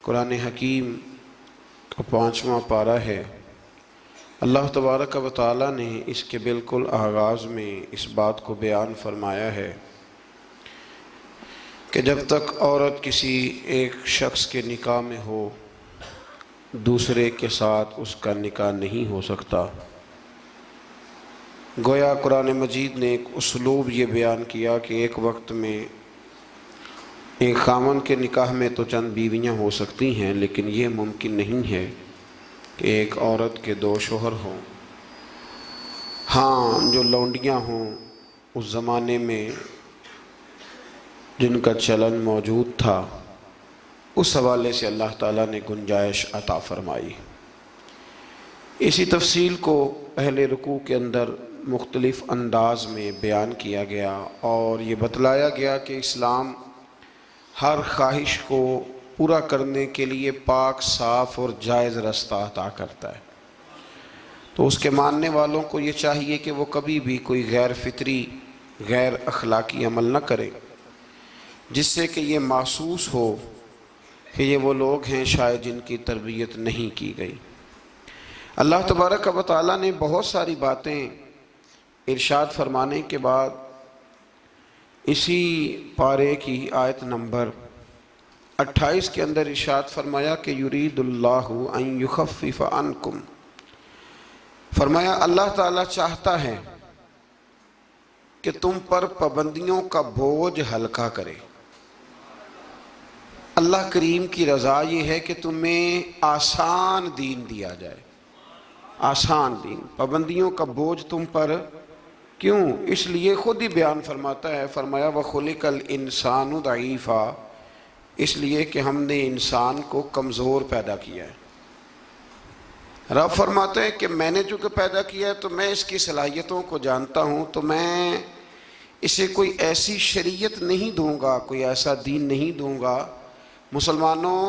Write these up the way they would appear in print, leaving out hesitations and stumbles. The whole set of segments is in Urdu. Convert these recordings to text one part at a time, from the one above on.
قرآن حکیم کا 5واں پارہ ہے۔ اللہ تبارک و تعالیٰ نے اس کے بالکل آغاز میں اس بات کو بیان فرمایا ہے کہ جب تک عورت کسی ایک شخص کے نکاح میں ہو دوسرے کے ساتھ اس کا نکاح نہیں ہو سکتا۔ گویا قرآن مجید نے ایک اسلوب یہ بیان کیا کہ ایک وقت میں ایک خامن کے نکاح میں تو چند بیویاں ہو سکتی ہیں، لیکن یہ ممکن نہیں ہے کہ ایک عورت کے 2 شوہر ہوں۔ ہاں، جو لونڈیاں ہوں اس زمانے میں جن کا چلن موجود تھا، اس حوالے سے اللہ تعالیٰ نے گنجائش عطا فرمائی۔ اسی تفصیل کو اہل رکوع کے اندر مختلف انداز میں بیان کیا گیا اور یہ بتلایا گیا کہ اسلام ہر خواہش کو پورا کرنے کے لیے پاک، صاف اور جائز رستہ عطا کرتا ہے۔ تو اس کے ماننے والوں کو یہ چاہیے کہ وہ کبھی بھی کوئی غیر فطری، غیر اخلاقی عمل نہ کرے جس سے کہ یہ محسوس ہو کہ یہ وہ لوگ ہیں شاید جن کی تربیت نہیں کی گئی۔ اللہ تبارک و تعالیٰ نے بہت ساری باتیں ارشاد فرمانے کے بعد اسی پارے کی آیت نمبر 28 کے اندر ارشاد فرمایا کہ یرید اللہ ان یخفف عنکم، فرمایا اللہ تعالیٰ چاہتا ہے کہ تم پر پابندیوں کا بوجھ ہلکا کرے۔ اللہ کریم کی رضا یہ ہے کہ تمہیں آسان دین دیا جائے، آسان دین۔ پابندیوں کا بوجھ تم پر کیوں؟ اس لیے خود ہی بیان فرماتا ہے، فرمایا وَخُلِقَ الْإِنسَانُ ضَعِيفًا، اس لیے کہ ہم نے انسان کو کمزور پیدا کیا ہے۔ رب فرماتے ہیں کہ میں نے چونکہ پیدا کیا ہے تو میں اس کی صلاحیتوں کو جانتا ہوں، تو میں اسے کوئی ایسی شریعت نہیں دوں گا، کوئی ایسا دین نہیں دوں گا، مسلمانوں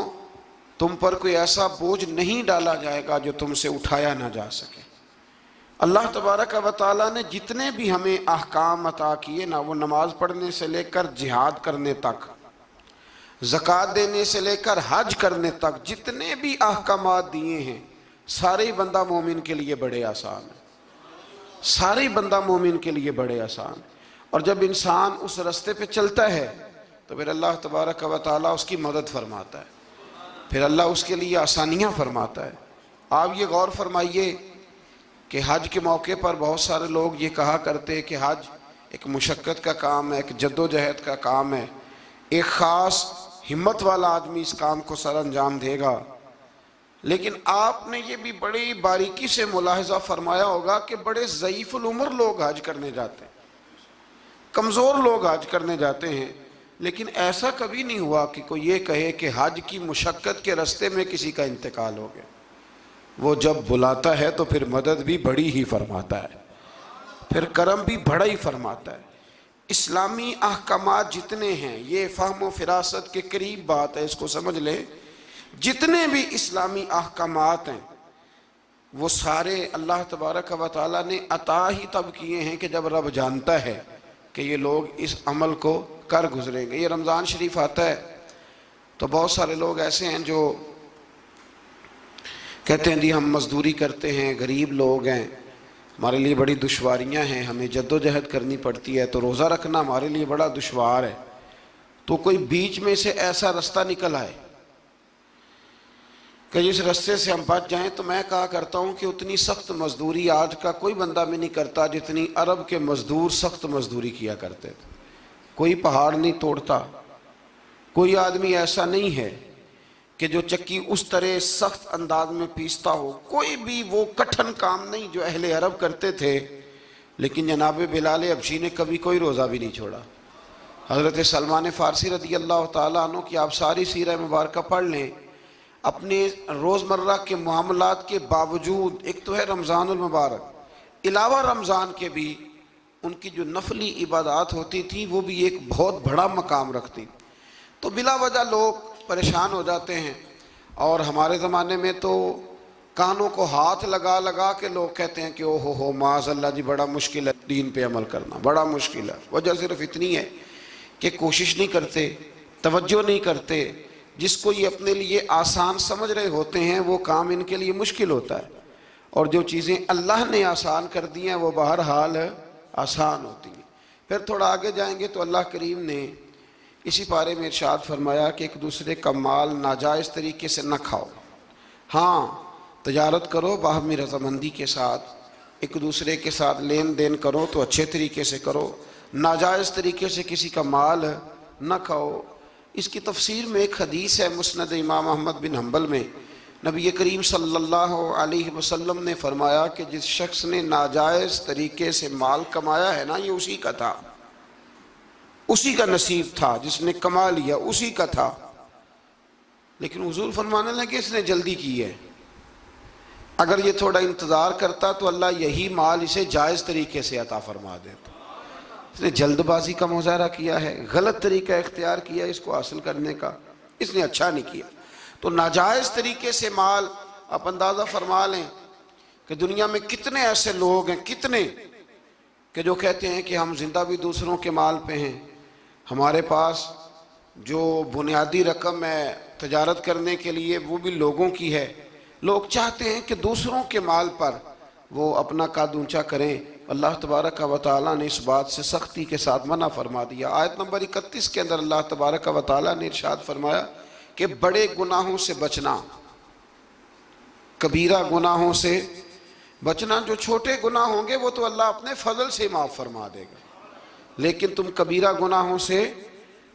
تم پر کوئی ایسا بوجھ نہیں ڈالا جائے گا جو تم سے اٹھایا نہ جا سکے۔ اللہ تبارک و تعالیٰ نے جتنے بھی ہمیں احکام عطا کیے نا، وہ نماز پڑھنے سے لے کر جہاد کرنے تک، زکوٰۃ دینے سے لے کر حج کرنے تک، جتنے بھی احکامات دیے ہیں سارے ہی بندہ مومن کے لیے بڑے آسان ہیں، سارے ہی بندہ مومن کے لیے بڑے آسان۔ اور جب انسان اس رستے پہ چلتا ہے تو پھر اللہ تبارک و تعالیٰ اس کی مدد فرماتا ہے، پھر اللہ اس کے لیے آسانیاں فرماتا ہے۔ آپ یہ غور فرمائیے کہ حج کے موقع پر بہت سارے لوگ یہ کہا کرتے ہیں کہ حج ایک مشقت کا کام ہے، ایک جد و جہد کا کام ہے، ایک خاص ہمت والا آدمی اس کام کو سر انجام دے گا۔ لیکن آپ نے یہ بھی بڑی باریکی سے ملاحظہ فرمایا ہوگا کہ بڑے ضعیف العمر لوگ حج کرنے جاتے ہیں، کمزور لوگ حج کرنے جاتے ہیں، لیکن ایسا کبھی نہیں ہوا کہ کوئی یہ کہے کہ حج کی مشقت کے رستے میں کسی کا انتقال ہو گیا۔ وہ جب بلاتا ہے تو پھر مدد بھی بڑی ہی فرماتا ہے، پھر کرم بھی بڑا ہی فرماتا ہے۔ اسلامی احکامات جتنے ہیں، یہ فہم و فراست کے قریب بات ہے، اس کو سمجھ لیں، جتنے بھی اسلامی احکامات ہیں وہ سارے اللہ تبارک و تعالیٰ نے عطا ہی تب کیے ہیں کہ جب رب جانتا ہے کہ یہ لوگ اس عمل کو کر گزریں گے۔ یہ رمضان شریف آتا ہے تو بہت سارے لوگ ایسے ہیں جو کہتے ہیں جی ہم مزدوری کرتے ہیں، غریب لوگ ہیں، ہمارے لیے بڑی دشواریاں ہیں، ہمیں جد و جہد کرنی پڑتی ہے، تو روزہ رکھنا ہمارے لیے بڑا دشوار ہے۔ تو کوئی بیچ میں سے ایسا رستہ نکل آئے کہ جس رستے سے ہم بچ جائیں، تو میں کہا کرتا ہوں کہ اتنی سخت مزدوری آج کا کوئی بندہ بھی نہیں کرتا جتنی عرب کے مزدور سخت مزدوری کیا کرتے تھے۔ کوئی پہاڑ نہیں توڑتا، کوئی آدمی ایسا نہیں ہے کہ جو چکی اس طرح سخت انداز میں پیستا ہو، کوئی بھی وہ کٹھن کام نہیں جو اہل عرب کرتے تھے۔ لیکن جناب بلال حبشی نے کبھی کوئی روزہ بھی نہیں چھوڑا۔ حضرت سلمان فارسی رضی اللہ تعالیٰ عنہ کی آپ ساری سیرہ مبارکہ پڑھ لیں، اپنے روزمرہ کے معاملات کے باوجود، ایک تو ہے رمضان المبارک، علاوہ رمضان کے بھی ان کی جو نفلی عبادات ہوتی تھی وہ بھی ایک بہت بڑا مقام رکھتی۔ تو بلا وجہ لوگ پریشان ہو جاتے ہیں، اور ہمارے زمانے میں تو کانوں کو ہاتھ لگا لگا کے لوگ کہتے ہیں کہ او ہو معاذ اللہ جی بڑا مشکل ہے دین پہ عمل کرنا، بڑا مشکل ہے۔ وجہ صرف اتنی ہے کہ کوشش نہیں کرتے، توجہ نہیں کرتے، جس کو یہ اپنے لیے آسان سمجھ رہے ہوتے ہیں وہ کام ان کے لیے مشکل ہوتا ہے، اور جو چیزیں اللہ نے آسان کر دی ہیں وہ بہرحال آسان ہوتی ہیں۔ پھر تھوڑا آگے جائیں گے تو اللہ کریم نے اسی پارے میں ارشاد فرمایا کہ ایک دوسرے کا مال ناجائز طریقے سے نہ کھاؤ۔ ہاں، تجارت کرو باہمی رضامندی کے ساتھ، ایک دوسرے کے ساتھ لین دین کرو تو اچھے طریقے سے کرو، ناجائز طریقے سے کسی کا مال نہ کھاؤ۔ اس کی تفسیر میں ایک حدیث ہے مسند امام احمد بن حنبل میں، نبی کریم صلی اللہ علیہ وسلم نے فرمایا کہ جس شخص نے ناجائز طریقے سے مال کمایا ہے نا، یہ اسی کا تھا، اسی کا نصیب تھا، جس نے کما لیا اسی کا تھا، لیکن حضور فرمانے لگے اس نے جلدی کی ہے، اگر یہ تھوڑا انتظار کرتا تو اللہ یہی مال اسے جائز طریقے سے عطا فرما دیتا۔ اس نے جلد بازی کا مظاہرہ کیا ہے، غلط طریقہ اختیار کیا اس کو حاصل کرنے کا، اس نے اچھا نہیں کیا۔ تو ناجائز طریقے سے مال، آپ اندازہ فرما لیں کہ دنیا میں کتنے ایسے لوگ ہیں، کتنے کہ جو کہتے ہیں کہ ہم زندہ بھی دوسروں کے مال پہ ہیں، ہمارے پاس جو بنیادی رقم ہے تجارت کرنے کے لیے وہ بھی لوگوں کی ہے۔ لوگ چاہتے ہیں کہ دوسروں کے مال پر وہ اپنا قد اونچا کریں، اللہ تبارک و تعالیٰ نے اس بات سے سختی کے ساتھ منع فرما دیا۔ آیت نمبر 31 کے اندر اللہ تبارک و تعالیٰ نے ارشاد فرمایا کہ بڑے گناہوں سے بچنا، کبیرہ گناہوں سے بچنا، جو چھوٹے گناہ ہوں گے وہ تو اللہ اپنے فضل سے معاف فرما دے گا، لیکن تم کبیرہ گناہوں سے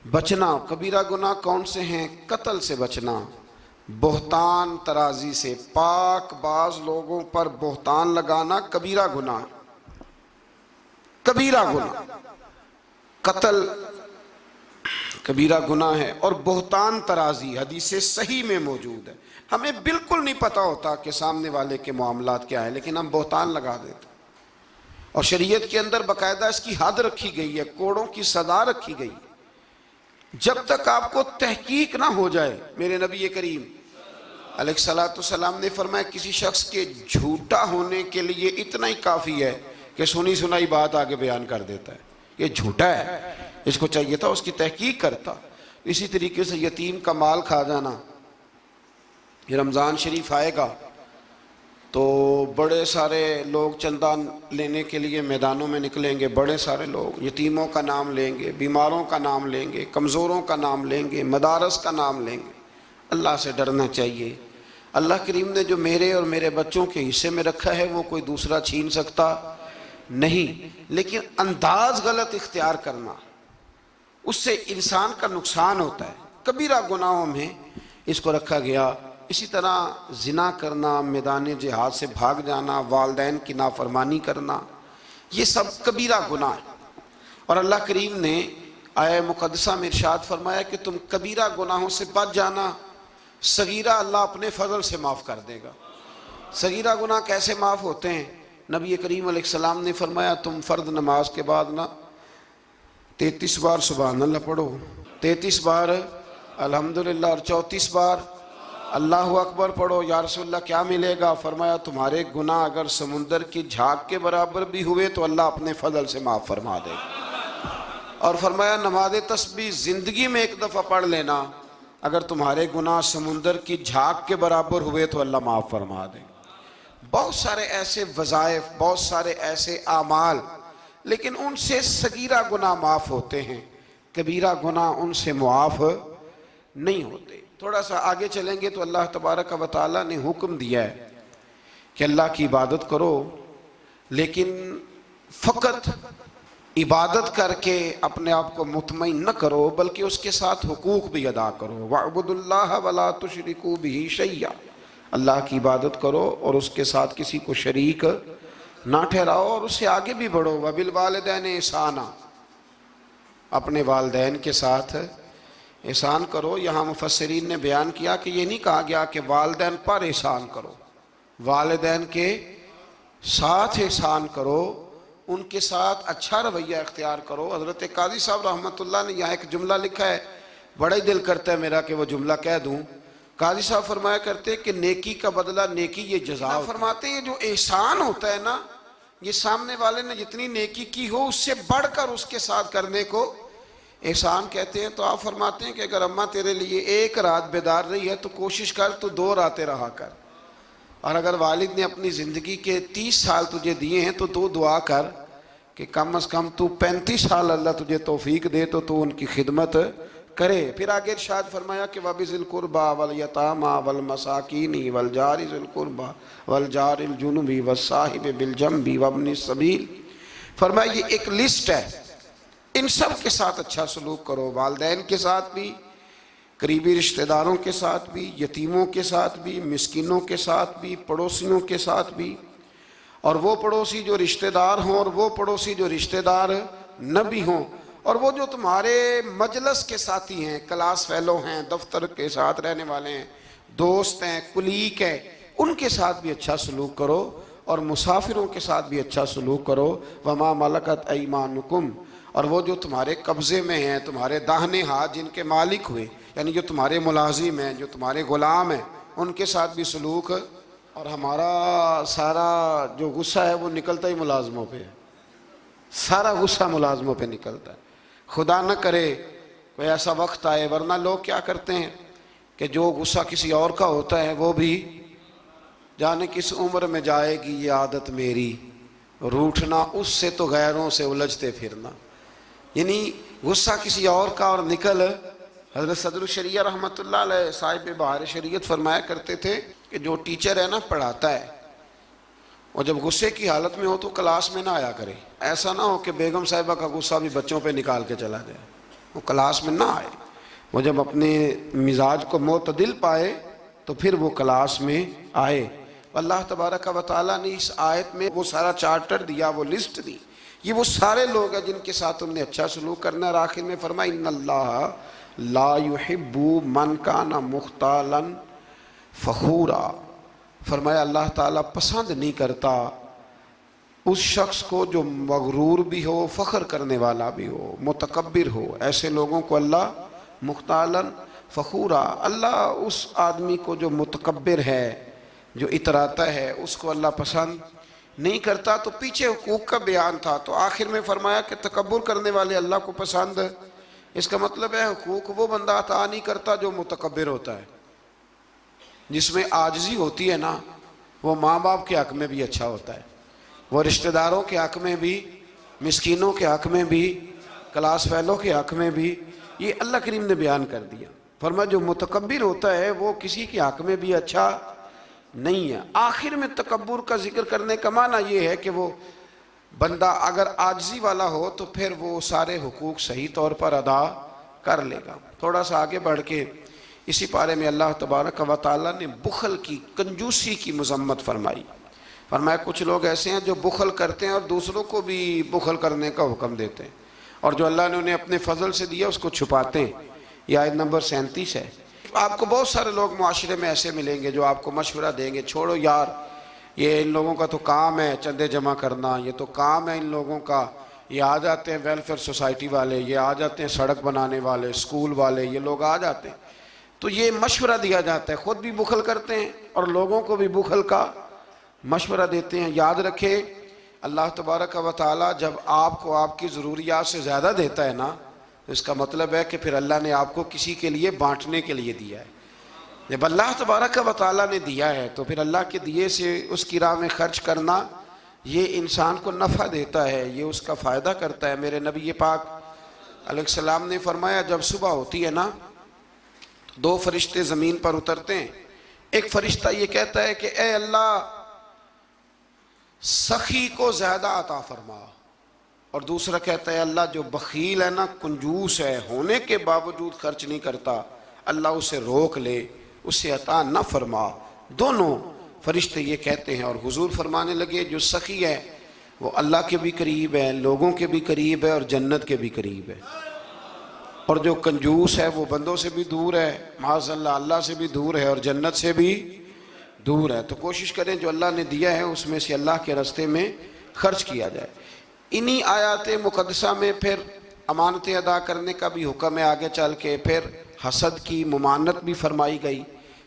بچنا۔ کبیرہ گناہ کون سے ہیں؟ قتل سے بچنا، بہتان ترازی سے، پاک باز لوگوں پر بہتان لگانا کبیرہ گناہ، کبیرہ گناہ، قتل کبیرہ گناہ ہے، اور بہتان ترازی حدیث صحیح میں موجود ہے۔ ہمیں بالکل نہیں پتہ ہوتا کہ سامنے والے کے معاملات کیا ہے، لیکن ہم بہتان لگا دیتے ہیں، اور شریعت کے اندر باقاعدہ اس کی حد رکھی گئی ہے، کوڑوں کی سزا رکھی گئی۔ جب تک آپ کو تحقیق نہ ہو جائے، میرے نبی کریم علیہ السلام نے فرمایا کسی شخص کے جھوٹا ہونے کے لیے اتنا ہی کافی ہے کہ سنی سنائی بات آگے بیان کر دیتا ہے، یہ جھوٹا ہے، اس کو چاہیے تھا اس کی تحقیق کرتا۔ اسی طریقے سے یتیم کا مال کھا جانا، یہ رمضان شریف آئے گا تو بڑے سارے لوگ چندہ لینے کے لیے میدانوں میں نکلیں گے، بڑے سارے لوگ یتیموں کا نام لیں گے، بیماروں کا نام لیں گے، کمزوروں کا نام لیں گے، مدارس کا نام لیں گے۔ اللہ سے ڈرنا چاہیے۔ اللہ کریم نے جو میرے اور میرے بچوں کے حصے میں رکھا ہے وہ کوئی دوسرا چھین سکتا نہیں، لیکن انداز غلط اختیار کرنا، اس سے انسان کا نقصان ہوتا ہے۔ کبیرہ گناہوں میں اس کو رکھا گیا۔ اسی طرح زنا کرنا، میدان جہاد سے بھاگ جانا، والدین کی نافرمانی کرنا، یہ سب کبیرہ گناہ ہیں، اور اللہ کریم نے آیہ مقدسہ میں ارشاد فرمایا کہ تم کبیرہ گناہوں سے بچ جانا، صغیرہ اللہ اپنے فضل سے معاف کر دے گا۔ صغیرہ گناہ کیسے معاف ہوتے ہیں؟ نبی کریم علیہ السلام نے فرمایا تم فرض نماز کے بعد نا 33 بار سبحان اللہ پڑھو، 33 بار الحمدللہ، اور 34 بار اللہ اکبر پڑھو۔ یا رسول اللہ کیا ملے گا؟ فرمایا تمہارے گناہ اگر سمندر کی جھاگ کے برابر بھی ہوئے تو اللہ اپنے فضل سے معاف فرما دے گا۔ اور فرمایا نماز تسبیح زندگی میں ایک دفعہ پڑھ لینا، اگر تمہارے گناہ سمندر کی جھاگ کے برابر ہوئے تو اللہ معاف فرما دے گا۔ بہت سارے ایسے وظائف، بہت سارے ایسے اعمال، لیکن ان سے صغیرہ گناہ معاف ہوتے ہیں، کبیرہ گناہ ان سے معاف نہیں ہوتے۔ تھوڑا سا آگے چلیں گے تو اللہ تبارک و تعالیٰ نے حکم دیا ہے کہ اللہ کی عبادت کرو، لیکن فقط عبادت کر کے اپنے آپ کو مطمئن نہ کرو، بلکہ اس کے ساتھ حقوق بھی ادا کرو۔ وَاعْبُدُوا اللَّهَ وَلَا تُشْرِكُوا بِهِ شَيْئًا، اللہ کی عبادت کرو اور اس کے ساتھ کسی کو شریک نہ ٹھہراؤ، اور اس سے آگے بھی بڑھو۔ وَبِالْوَالِدَيْنِ إِحْسَانًا، اپنے والدین کے ساتھ احسان کرو۔ یہاں مفسرین نے بیان کیا کہ یہ نہیں کہا گیا کہ والدین پر احسان کرو، والدین کے ساتھ احسان کرو، ان کے ساتھ اچھا رویہ اختیار کرو۔ حضرت قاضی صاحب رحمۃ اللہ نے یہاں ایک جملہ لکھا ہے، بڑا ہی دل کرتا ہے میرا کہ وہ جملہ کہہ دوں۔ قاضی صاحب فرمایا کرتے کہ نیکی کا بدلہ نیکی یہ جزا فرماتے ہیں، جو احسان ہوتا ہے نا، یہ سامنے والے نے جتنی نیکی کی ہو اس سے بڑھ کر اس کے ساتھ کرنے کو احسان کہتے ہیں تو آپ فرماتے ہیں کہ اگر اماں تیرے لیے ایک رات بیدار رہی ہے تو کوشش کر تو 2 راتیں رہا کر، اور اگر والد نے اپنی زندگی کے 30 سال تجھے دیے ہیں تو دعا کر کہ کم از کم تو 35 سال اللہ تجھے توفیق دے تو ان کی خدمت کرے۔ پھر آگے ارشاد فرمایا کہ وَبِذِي الْقُرْبَى وَالْيَتَامَى وَالْمَسَاكِينِ وَالْجَارِ ذِي الْقُرْبَى وَالْجَارِ الْجُنُبِ وَالصَّاحِبِ بِالْجَنبِ وَابْنِ السَّبِيلِ، فرمایا یہ ایک لسٹ ہے، ان سب کے ساتھ اچھا سلوک کرو، والدین کے ساتھ بھی، قریبی رشتہ داروں کے ساتھ بھی، یتیموں کے ساتھ بھی، مسکینوں کے ساتھ بھی، پڑوسیوں کے ساتھ بھی، اور وہ پڑوسی جو رشتہ دار ہوں اور وہ پڑوسی جو رشتہ دار نہ بھی ہوں، اور وہ جو تمہارے مجلس کے ساتھی ہیں، کلاس فیلو ہیں، دفتر کے ساتھ رہنے والے ہیں، دوست ہیں، کلیگ ہیں، ان کے ساتھ بھی اچھا سلوک کرو، اور مسافروں کے ساتھ بھی اچھا سلوک کرو۔ وَمَا مَلَكَتْ أَيْمَانُكُمْ، اور وہ جو تمہارے قبضے میں ہیں، تمہارے داہنے ہاتھ جن کے مالک ہوئے، یعنی جو تمہارے ملازم ہیں، جو تمہارے غلام ہیں، ان کے ساتھ بھی سلوک۔ اور ہمارا سارا جو غصہ ہے وہ نکلتا ہی ملازموں پہ ہے، سارا غصہ ملازموں پہ نکلتا ہے۔ خدا نہ کرے کوئی ایسا وقت آئے، ورنہ لوگ کیا کرتے ہیں کہ جو غصہ کسی اور کا ہوتا ہے وہ بھی جانے کس عمر میں جائے گی یہ عادت میری، روٹھنا اس سے تو غیروں سے الجھتے پھرنا، یعنی غصہ کسی اور کا اور نکل۔ حضرت صدر الشریعہ رحمۃ اللہ علیہ صاحب بہار شریعت فرمایا کرتے تھے کہ جو ٹیچر ہے نا پڑھاتا ہے، اور جب غصے کی حالت میں ہو تو کلاس میں نہ آیا کرے، ایسا نہ ہو کہ بیگم صاحبہ کا غصہ بھی بچوں پہ نکال کے چلا جائے، وہ کلاس میں نہ آئے، وہ جب اپنے مزاج کو معتدل پائے تو پھر وہ کلاس میں آئے۔ اللہ تبارک و تعالیٰ نے اس آیت میں وہ سارا چارٹر دیا، وہ لسٹ دی، یہ وہ سارے لوگ ہیں جن کے ساتھ تم نے اچھا سلوک کرنا ہے۔ اور آخر میں فرمایا ان اللہ لا يحب من کان مختالا فخورا، فرمایا اللہ تعالیٰ پسند نہیں کرتا اس شخص کو جو مغرور بھی ہو، فخر کرنے والا بھی ہو، متکبر ہو، ایسے لوگوں کو اللہ مختالا فخورا، اللہ اس آدمی کو جو متکبر ہے، جو اتراتا ہے، اس کو اللہ پسند نہیں کرتا۔ تو پیچھے حقوق کا بیان تھا، تو آخر میں فرمایا کہ تکبر کرنے والے اللہ کو پسند، اس کا مطلب ہے حقوق وہ بندہ عطا نہیں کرتا جو متکبر ہوتا ہے، جس میں عاجزی ہوتی ہے نا، وہ ماں باپ کے حق میں بھی اچھا ہوتا ہے، وہ رشتہ داروں کے حق میں بھی، مسکینوں کے حق میں بھی، کلاس فیلو کے حق میں بھی، یہ اللہ کریم نے بیان کر دیا۔ فرمایا جو متکبر ہوتا ہے وہ کسی کے حق میں بھی اچھا نہیں ہے۔ آخر میں تکبر کا ذکر کرنے کا معنی یہ ہے کہ وہ بندہ اگر عاجزی والا ہو تو پھر وہ سارے حقوق صحیح طور پر ادا کر لے گا۔ تھوڑا سا آگے بڑھ کے اسی پارے میں اللہ تبارک و تعالیٰ نے بخل کی، کنجوسی کی مذمت فرمائی۔ فرمایا کچھ لوگ ایسے ہیں جو بخل کرتے ہیں اور دوسروں کو بھی بخل کرنے کا حکم دیتے ہیں، اور جو اللہ نے انہیں اپنے فضل سے دیا اس کو چھپاتے ہیں۔ یہ آیت نمبر 37 ہے۔ آپ کو بہت سارے لوگ معاشرے میں ایسے ملیں گے جو آپ کو مشورہ دیں گے، چھوڑو یار، یہ ان لوگوں کا تو کام ہے چندے جمع کرنا، یہ تو کام ہے ان لوگوں کا، یہ آ جاتے ہیں ویلفیئر سوسائٹی والے، یہ آ جاتے ہیں سڑک بنانے والے، اسکول والے، یہ لوگ آ جاتے ہیں، تو یہ مشورہ دیا جاتا ہے، خود بھی بخل کرتے ہیں اور لوگوں کو بھی بخل کا مشورہ دیتے ہیں۔ یاد رکھے اللہ تبارک و تعالیٰ جب آپ کو آپ کی ضروریات سے زیادہ دیتا ہے نا، تو اس کا مطلب ہے کہ پھر اللہ نے آپ کو کسی کے لیے بانٹنے کے لیے دیا ہے۔ جب اللہ تبارک و تعالیٰ نے دیا ہے تو پھر اللہ کے دیے سے اس کی راہ میں خرچ کرنا یہ انسان کو نفع دیتا ہے، یہ اس کا فائدہ کرتا ہے۔ میرے نبی پاک علیہ السلام نے فرمایا جب صبح ہوتی ہے نا تو 2 فرشتے زمین پر اترتے ہیں، ایک فرشتہ یہ کہتا ہے کہ اے اللہ سخی کو زیادہ عطا فرما، اور دوسرا کہتا ہے اللہ جو بخیل ہے نا، کنجوس ہے، ہونے کے باوجود خرچ نہیں کرتا، اللہ اسے روک لے، اسے عطا نہ فرما۔ دونوں فرشتے یہ کہتے ہیں، اور حضور فرمانے لگے جو سخی ہے وہ اللہ کے بھی قریب ہے، لوگوں کے بھی قریب ہے، اور جنت کے بھی قریب ہے، اور جو کنجوس ہے وہ بندوں سے بھی دور ہے، معاذ اللہ اللہ سے بھی دور ہے، اور جنت سے بھی دور ہے۔ تو کوشش کریں جو اللہ نے دیا ہے اس میں سے اللہ کے راستے میں خرچ کیا جائے۔ انہی آیات مقدسہ میں پھر امانتیں ادا کرنے کا بھی حکم ہے، آگے چل کے پھر حسد کی ممانعت بھی فرمائی گئی،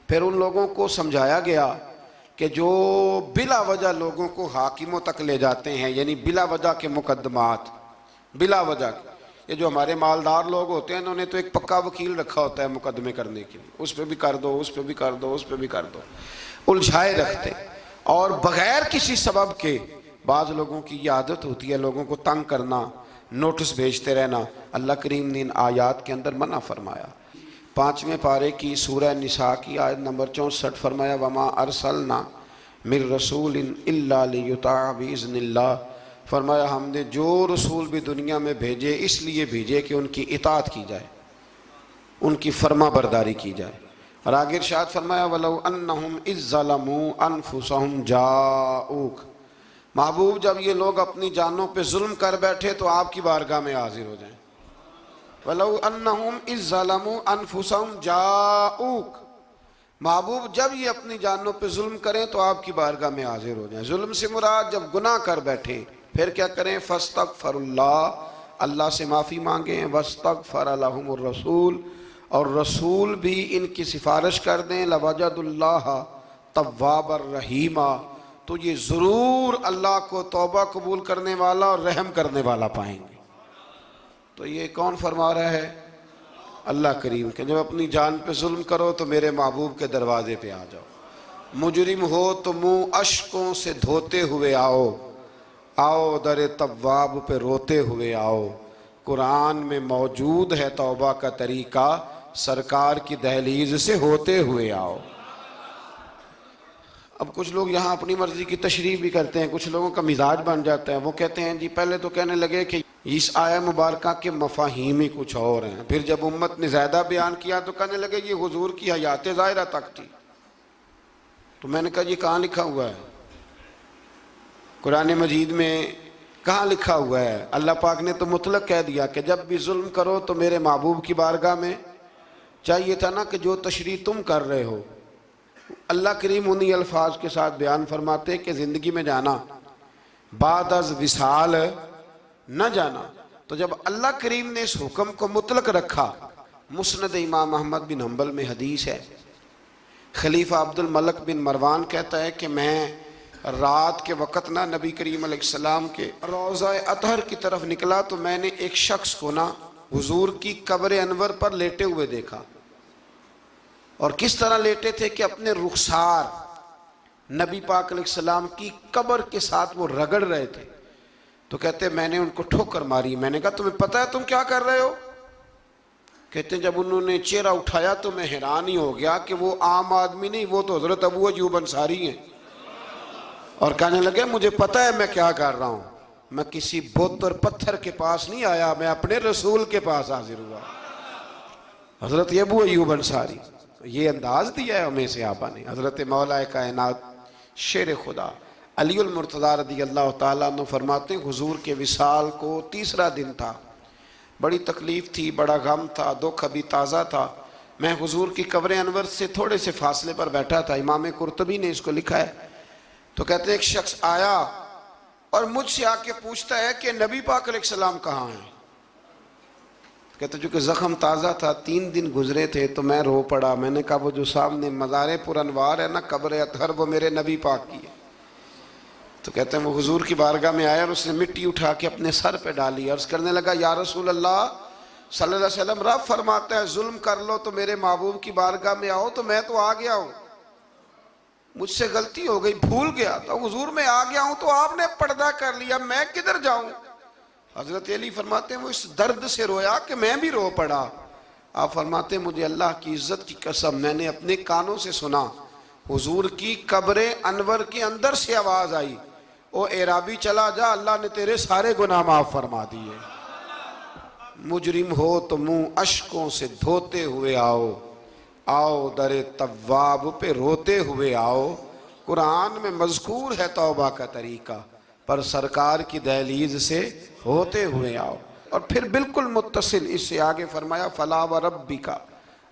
پھر ان لوگوں کو سمجھایا گیا کہ جو بلا وجہ لوگوں کو حاکموں تک لے جاتے ہیں، یعنی بلا وجہ کے مقدمات، بلا وجہ یہ جو ہمارے مالدار لوگ ہوتے ہیں انہوں نے تو ایک پکا وکیل رکھا ہوتا ہے مقدمے کرنے کے لیے، اس پہ بھی کر دو، اس پہ بھی کر دو، اس پہ بھی کر دو، الجھائے رکھتے ہیں۔ اور بغیر کسی سبب کے بعض لوگوں کی یہ عادت ہوتی ہے لوگوں کو تنگ کرنا، نوٹس بھیجتے رہنا۔ اللہ کریم نے ان آیات کے اندر منع فرمایا۔ 5ویں پارے کی سورہ نساء کی آیت نمبر 64 فرمایا وما ارسلنا من رسول الا لیطاع باذن اللہ، فرمایا ہم نے جو رسول بھی دنیا میں بھیجے اس لیے بھیجے کہ ان کی اطاعت کی جائے، ان کی فرما برداری کی جائے۔ اور آگے ارشاد فرمایا وَلَوْ أَنَّهُمْ إِذ ظَّلَمُوا أَنفُسَهُمْ جَاءُوكَ، محبوب جب یہ لوگ اپنی جانوں پہ ظلم کر بیٹھے تو آپ کی بارگاہ میں حاضر ہو جائیں۔ وَلَوْ أَنَّهُمْ إِذ ظَّلَمُوا أَنفُسَهُمْ جَاءُوكَ، محبوب جب یہ اپنی جانوں پہ ظلم کریں تو آپ کی بارگاہ میں حاضر ہو جائیں۔ ظلم سے مراد جب گناہ کر بیٹھیں پھر کیا کریں؟ فاستغفر اللہ، اللہ سے معافی مانگیں، واستغفر لہم الرسول، اور رسول بھی ان کی سفارش کر دیں، لوجد اللہ تواب الرحیم، تو یہ ضرور اللہ کو توبہ قبول کرنے والا اور رحم کرنے والا پائیں گے۔ تو یہ کون فرما رہا ہے؟ اللہ کریم کہ جب اپنی جان پہ ظلم کرو تو میرے محبوب کے دروازے پہ آ جاؤ، مجرم ہو تو منہ اشکوں سے دھوتے ہوئے آؤ، آؤ در تواب پہ روتے ہوئے آؤ۔ قرآن میں موجود ہے توبہ کا طریقہ، سرکار کی دہلیز سے ہوتے ہوئے آؤ۔ اب کچھ لوگ یہاں اپنی مرضی کی تشریح بھی کرتے ہیں، کچھ لوگوں کا مزاج بن جاتا ہے، وہ کہتے ہیں جی پہلے تو کہنے لگے کہ اس آیہ مبارکہ کے مفاہیم ہی کچھ اور ہیں، پھر جب امت نے زیادہ بیان کیا تو کہنے لگے یہ حضور کی حیات ظاہرہ تک تھی۔ تو میں نے کہا یہ کہاں لکھا ہوا ہے؟ قرآن مجید میں کہاں لکھا ہوا ہے؟ اللہ پاک نے تو مطلق کہہ دیا کہ جب بھی ظلم کرو تو میرے محبوب کی بارگاہ میں، چاہیے تھا نا کہ جو تشریح تم کر رہے ہو۔ اللہ کریم انہی الفاظ کے ساتھ بیان فرماتے کہ زندگی میں جانا بعد از وصال نہ جانا۔ تو جب اللہ کریم نے اس حکم کو مطلق رکھا، مسند امام احمد بن حنبل میں حدیث ہے، خلیفہ عبد الملک بن مروان کہتا ہے کہ میں رات کے وقت نہ نبی کریم علیہ السلام کے روضہ اطہر کی طرف نکلا تو میں نے ایک شخص کو نا حضور کی قبر انور پر لیٹے ہوئے دیکھا، اور کس طرح لیٹے تھے کہ اپنے رخسار نبی پاک علیہ السلام کی قبر کے ساتھ وہ رگڑ رہے تھے۔ تو کہتے میں نے ان کو ٹھوکر ماری، میں نے کہا تمہیں پتہ ہے تم کیا کر رہے ہو؟ کہتے ہیں جب انہوں نے چہرہ اٹھایا تو میں حیران ہی ہو گیا کہ وہ عام آدمی نہیں، وہ تو حضرت ابو ایوب انصاری ہیں، اور کہنے لگے مجھے پتہ ہے میں کیا کر رہا ہوں، میں کسی بت اور پتھر کے پاس نہیں آیا، میں اپنے رسول کے پاس حاضر ہوا۔ حضرت ابو ایوب انصاری، یہ انداز دیا ہے ہمیں صحابہ نے۔ حضرت مولا کائنات شیر خدا علی المرتضیٰ رضی اللہ تعالیٰ عنہ فرماتے ہیں حضور کے وصال کو تیسرا دن تھا، بڑی تکلیف تھی، بڑا غم تھا، دکھ ابھی تازہ تھا، میں حضور کی قبر انور سے تھوڑے سے فاصلے پر بیٹھا تھا، امام قرطبی نے اس کو لکھا ہے۔ تو کہتے ہیں ایک شخص آیا اور مجھ سے آ کے پوچھتا ہے کہ نبی پاک علیہ السلام کہاں ہیں؟ کہتے چونکہ زخم تازہ تھا، 3 دن گزرے تھے تو میں رو پڑا، میں نے کہا وہ جو سامنے مزار پر انوار ہے نا قبر اطہر، وہ میرے نبی پاک کی ہے۔ تو کہتے ہیں وہ حضور کی بارگاہ میں آیا اور اس نے مٹی اٹھا کے اپنے سر پہ ڈالی، عرض کرنے لگا یا رسول اللہ صلی اللہ علیہ وسلم، رب فرماتا ہے ظلم کر لو تو میرے محبوب کی بارگاہ میں آؤ، تو میں تو آ گیا ہوں، مجھ سے غلطی ہو گئی، بھول گیا تو حضور میں آ گیا ہوں، تو آپ نے پردہ کر لیا، میں کدھر جاؤں؟ حضرت علی فرماتے ہیں وہ اس درد سے رویا کہ میں بھی رو پڑا۔ آپ فرماتے ہیں مجھے اللہ کی عزت کی قسم میں نے اپنے کانوں سے سنا حضور کی قبر انور کے اندر سے آواز آئی، او اعرابی چلا جا، اللہ نے تیرے سارے گناہ معاف فرما دیے۔ مجرم ہو تو منہ اشکوں سے دھوتے ہوئے آؤ، آؤ در تواب پہ روتے ہوئے آؤ۔ قرآن میں مذکور ہے توبہ کا طریقہ، پر سرکار کی دہلیز سے ہوتے ہوئے آؤ۔ اور پھر بالکل متصل اس سے آگے فرمایا فلا وربک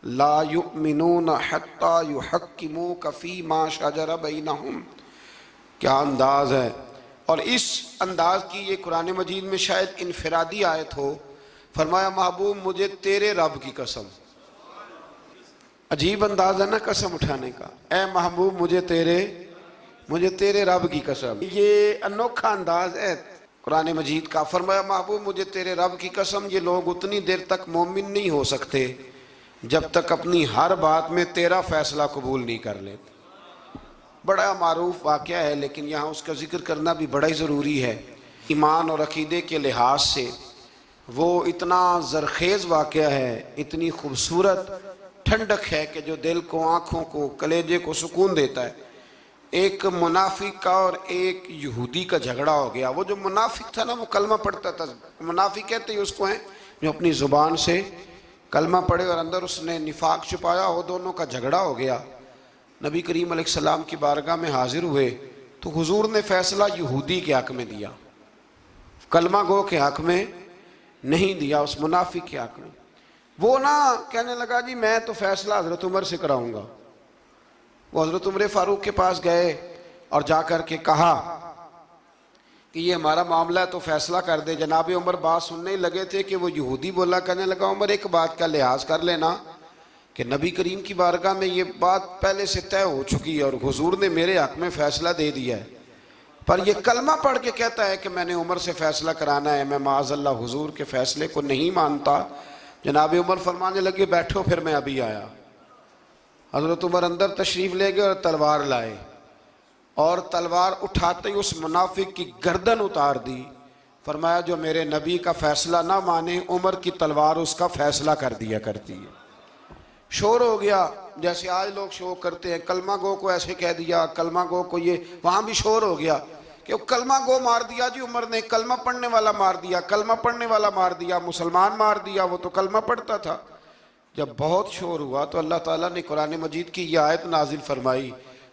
لا یؤمنون حتی یحکموک فیما شجر بینہم۔ کیا انداز ہے! اور اس انداز کی یہ قرآن مجید میں شاید انفرادی آیت ہو۔ فرمایا محبوب مجھے تیرے رب کی قسم، عجیب انداز ہے نا قسم اٹھانے کا، اے محبوب مجھے تیرے رب کی قسم، یہ انوکھا انداز ہے۔ قرآن مجید کا، فرمایا محبوب مجھے تیرے رب کی قسم یہ لوگ اتنی دیر تک مومن نہیں ہو سکتے جب تک اپنی ہر بات میں تیرا فیصلہ قبول نہیں کر لیتے۔ بڑا معروف واقعہ ہے لیکن یہاں اس کا ذکر کرنا بھی بڑا ہی ضروری ہے۔ ایمان اور عقیدے کے لحاظ سے وہ اتنا زرخیز واقعہ ہے، اتنی خوبصورت ٹھنڈک ہے کہ جو دل کو، آنکھوں کو، کلیجے کو سکون دیتا ہے۔ ایک منافق کا اور ایک یہودی کا جھگڑا ہو گیا۔ وہ جو منافق تھا نا وہ کلمہ پڑھتا تھا، منافق کہتے ہیں اس کو ہیں جو اپنی زبان سے کلمہ پڑھے اور اندر اس نے نفاق چھپایا ہو، دونوں کا جھگڑا ہو گیا۔ نبی کریم علیہ السلام کی بارگاہ میں حاضر ہوئے تو حضور نے فیصلہ یہودی کے حق میں دیا، کلمہ گو کے حق میں نہیں دیا، اس منافق کے حق میں۔ وہ نہ کہنے لگا جی میں تو فیصلہ حضرت عمر سے کراؤں گا۔ وہ حضرت عمر فاروق کے پاس گئے اور جا کر کے کہا کہ یہ ہمارا معاملہ ہے تو فیصلہ کر دے۔ جناب عمر بات سننے ہی لگے تھے کہ وہ یہودی بولا، کہنے لگا عمر ایک بات کا لحاظ کر لینا کہ نبی کریم کی بارگاہ میں یہ بات پہلے سے طے ہو چکی ہے اور حضور نے میرے حق میں فیصلہ دے دیا ہے، پر یہ کلمہ پڑھ کے کہتا ہے کہ میں نے عمر سے فیصلہ کرانا ہے، میں معاذ اللہ حضور کے فیصلے کو نہیں مانتا۔ جناب عمر فرمانے لگے بیٹھو پھر میں ابھی آیا۔ حضرت عمر اندر تشریف لے گئے اور تلوار لائے اور تلوار اٹھاتے ہی اس منافق کی گردن اتار دی۔ فرمایا جو میرے نبی کا فیصلہ نہ مانے عمر کی تلوار اس کا فیصلہ کر دیا کرتی ہے۔ شور ہو گیا جیسے آج لوگ شور کرتے ہیں، کلمہ گو کو ایسے کہہ دیا، کلمہ گو کو یہ، وہاں بھی شور ہو گیا کہ کلمہ گو مار دیا جی عمر نے، کلمہ پڑھنے والا مار دیا، کلمہ پڑھنے والا مار دیا، مسلمان مار دیا، وہ تو کلمہ پڑھتا تھا۔ جب بہت شور ہوا تو اللہ تعالیٰ نے قرآن مجید کی یہ آیت نازل فرمائی،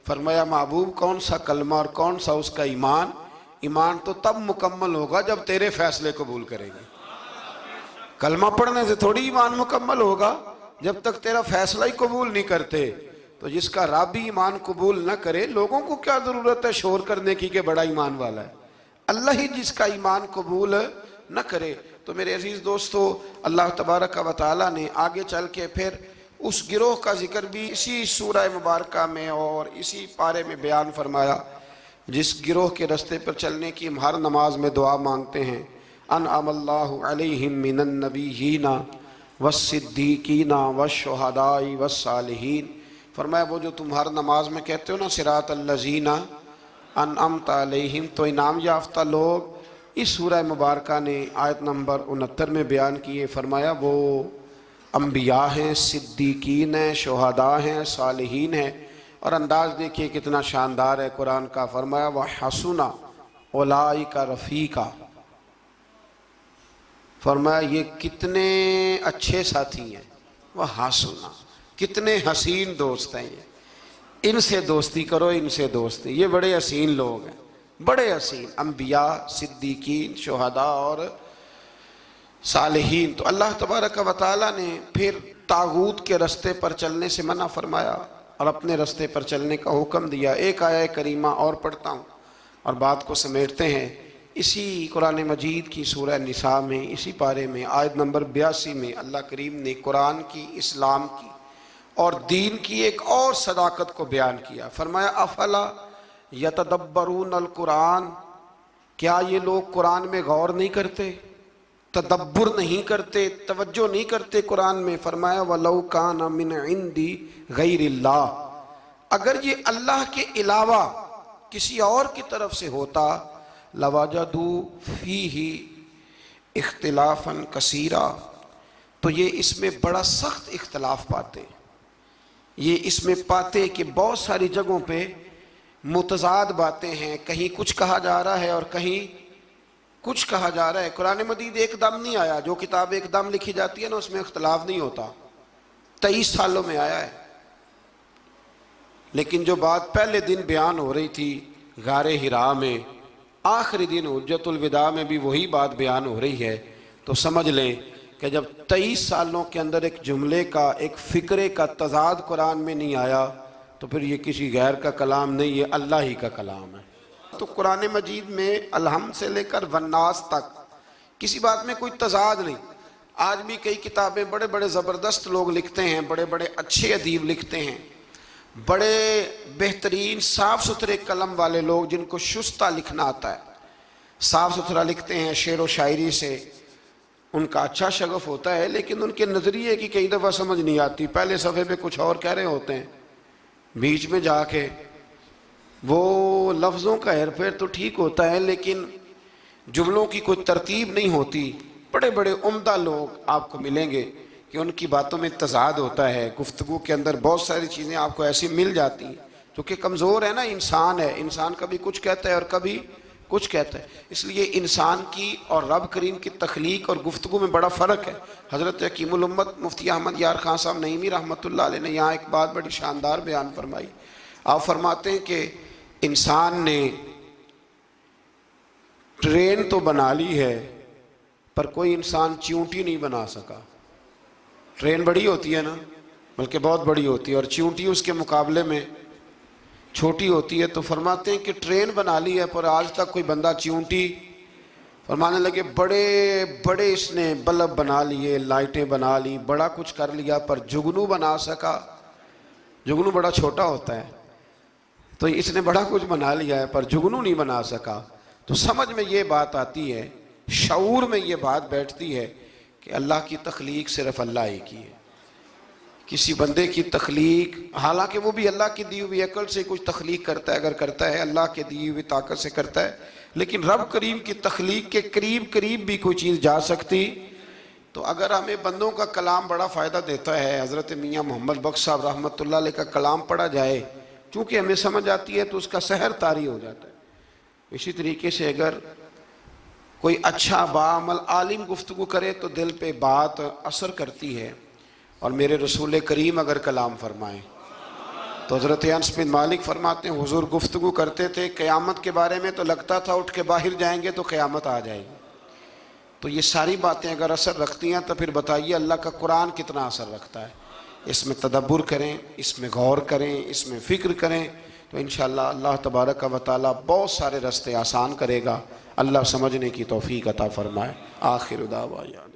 فرمایا محبوب کون سا کلمہ اور کون سا اس کا ایمان، ایمان تو تب مکمل ہوگا جب تیرے فیصلے قبول کرے گی۔ کلمہ پڑھنے سے تھوڑی ایمان مکمل ہوگا، جب تک تیرا فیصلہ ہی قبول نہیں کرتے۔ تو جس کا رب ہی ایمان قبول نہ کرے، لوگوں کو کیا ضرورت ہے شور کرنے کی کہ بڑا ایمان والا ہے، اللہ ہی جس کا ایمان قبول نہ کرے۔ تو میرے عزیز دوستو، اللہ تبارک و تعالیٰ نے آگے چل کے پھر اس گروہ کا ذکر بھی اسی سورہ مبارکہ میں اور اسی پارے میں بیان فرمایا جس گروہ کے رستے پر چلنے کی ہم ہر نماز میں دعا مانگتے ہیں، انعم اللہ علیہم من النبیین والصدیقین والشہداء والصالحین۔ فرمایا وہ جو تم ہر نماز میں کہتے ہو نا صراط الذین انعمت علیہم، تو انعام یافتہ لوگ اس سورہ مبارکہ نے آیت نمبر 69 میں بیان کیے۔ فرمایا وہ انبیاء ہیں، صدیقین ہیں، شہداء ہیں، صالحین ہیں، اور انداز دیکھیے کتنا شاندار ہے قرآن کا۔ فرمایا وَحَسُنَ أُولَئِكَ رَفِيقًا، فرمایا یہ کتنے اچھے ساتھی ہیں، وَحَسُنَ کتنے حسین دوست ہیں، ان سے دوستی کرو، ان سے دوستی، یہ بڑے حسین لوگ ہیں، بڑے حسین انبیاء، صدیقین، شہداء اور صالحین۔ تو اللہ تبارک و تعالیٰ نے پھر طاغوت کے رستے پر چلنے سے منع فرمایا اور اپنے رستے پر چلنے کا حکم دیا۔ ایک آیہ کریمہ اور پڑھتا ہوں اور بات کو سمیٹتے ہیں۔ اسی قرآن مجید کی سورہ نساء میں اسی پارے میں آیت نمبر 82 میں اللہ کریم نے قرآن کی، اسلام کی اور دین کی ایک اور صداقت کو بیان کیا۔ فرمایا افلا یتدبرون القرآن، کیا یہ لوگ قرآن میں غور نہیں کرتے، تدبر نہیں کرتے، توجہ نہیں کرتے قرآن میں۔ فرمایا وَلَوْ كَانَ مِنْ عِنْدِ غَيْرِ اللَّهِ، اگر یہ اللہ کے علاوہ کسی اور کی طرف سے ہوتا لَوَجَدُوا فِيهِ اختلافاً كَثِيرًا، تو یہ اس میں بڑا سخت اختلاف پاتے، یہ اس میں پاتے کہ بہت ساری جگہوں پہ متضاد باتیں ہیں، کہیں کچھ کہا جا رہا ہے اور کہیں کچھ کہا جا رہا ہے۔ قرآن مجید ایک دم نہیں آیا، جو کتاب ایک دم لکھی جاتی ہے نا اس میں اختلاف نہیں ہوتا، 23 سالوں میں آیا ہے۔ لیکن جو بات پہلے دن بیان ہو رہی تھی غار حراء میں، آخری دن حجۃ الوداع میں بھی وہی بات بیان ہو رہی ہے، تو سمجھ لیں کہ جب 23 سالوں کے اندر ایک جملے کا، ایک فکرے کا تضاد قرآن میں نہیں آیا تو پھر یہ کسی غیر کا کلام نہیں، یہ اللہ ہی کا کلام ہے۔ تو قرآن مجید میں الحمد سے لے کر والناس تک کسی بات میں کوئی تضاد نہیں۔ آج بھی کئی کتابیں بڑے بڑے زبردست لوگ لکھتے ہیں، بڑے بڑے اچھے ادیب لکھتے ہیں، بڑے بہترین صاف ستھرے قلم والے لوگ جن کو شستہ لکھنا آتا ہے، صاف ستھرا لکھتے ہیں، شعر و شاعری سے ان کا اچھا شغف ہوتا ہے، لیکن ان کے نظریے کی کئی دفعہ سمجھ نہیں آتی، پہلے صفحے پہ کچھ اور کہہ رہے ہوتے ہیں، بیچ میں جا کے وہ لفظوں کا ہیر پھیر تو ٹھیک ہوتا ہے لیکن جملوں کی کوئی ترتیب نہیں ہوتی۔ بڑے بڑے عمدہ لوگ آپ کو ملیں گے کہ ان کی باتوں میں تضاد ہوتا ہے، گفتگو کے اندر بہت ساری چیزیں آپ کو ایسی مل جاتی ہیں، کیونکہ کمزور ہے نا، انسان ہے، انسان کبھی کچھ کہتا ہے اور کبھی کچھ کہتا ہے۔ اس لیے انسان کی اور رب کریم کی تخلیق اور گفتگو میں بڑا فرق ہے۔ حضرت حکیم الامت مفتی احمد یار خان صاحب نعیمی رحمۃ اللہ علیہ نے یہاں ایک بات بڑی شاندار بیان فرمائی۔ آپ فرماتے ہیں کہ انسان نے ٹرین تو بنا لی ہے پر کوئی انسان چیونٹی نہیں بنا سکا۔ ٹرین بڑی ہوتی ہے نا، بلکہ بہت بڑی ہوتی ہے، اور چیونٹی اس کے مقابلے میں چھوٹی ہوتی ہے، تو فرماتے ہیں کہ ٹرین بنا لی ہے پر آج تک کوئی بندہ چیونٹی، فرمانے لگے بڑے بڑے اس نے بلب بنا لیے، لائٹیں بنا لی، بڑا کچھ کر لیا، پر جگنو بنا سکا؟ جگنو بڑا چھوٹا ہوتا ہے، تو اس نے بڑا کچھ بنا لیا ہے پر جگنو نہیں بنا سکا۔ تو سمجھ میں یہ بات آتی ہے، شعور میں یہ بات بیٹھتی ہے کہ اللہ کی تخلیق صرف اللہ ہی کی ہے۔ کسی بندے کی تخلیق، حالانکہ وہ بھی اللہ کی دی ہوئی عقل سے کچھ تخلیق کرتا ہے، اگر کرتا ہے اللہ کے دی ہوئی طاقت سے کرتا ہے، لیکن رب کریم کی تخلیق کے قریب قریب بھی کوئی چیز جا سکتی۔ تو اگر ہمیں بندوں کا کلام بڑا فائدہ دیتا ہے، حضرت میاں محمد بخش صاحب رحمۃ اللہ علیہ کا کلام پڑھا جائے، چونکہ ہمیں سمجھ آتی ہے تو اس کا سحر طاری ہو جاتا ہے۔ اسی طریقے سے اگر کوئی اچھا باعمل عالم گفتگو کرے تو دل پہ بات اثر کرتی ہے، اور میرے رسول کریم اگر کلام فرمائیں تو حضرت انس بن مالک فرماتے ہیں حضور گفتگو کرتے تھے قیامت کے بارے میں تو لگتا تھا اٹھ کے باہر جائیں گے تو قیامت آ جائے گی۔ تو یہ ساری باتیں اگر اثر رکھتی ہیں تو پھر بتائیے اللہ کا قرآن کتنا اثر رکھتا ہے۔ اس میں تدبر کریں، اس میں غور کریں، اس میں فکر کریں، تو انشاءاللہ اللہ تبارک و تعالیٰ بہت سارے راستے آسان کرے گا۔ اللہ سمجھنے کی توفیق عطا فرمائے۔ آخر دعوانا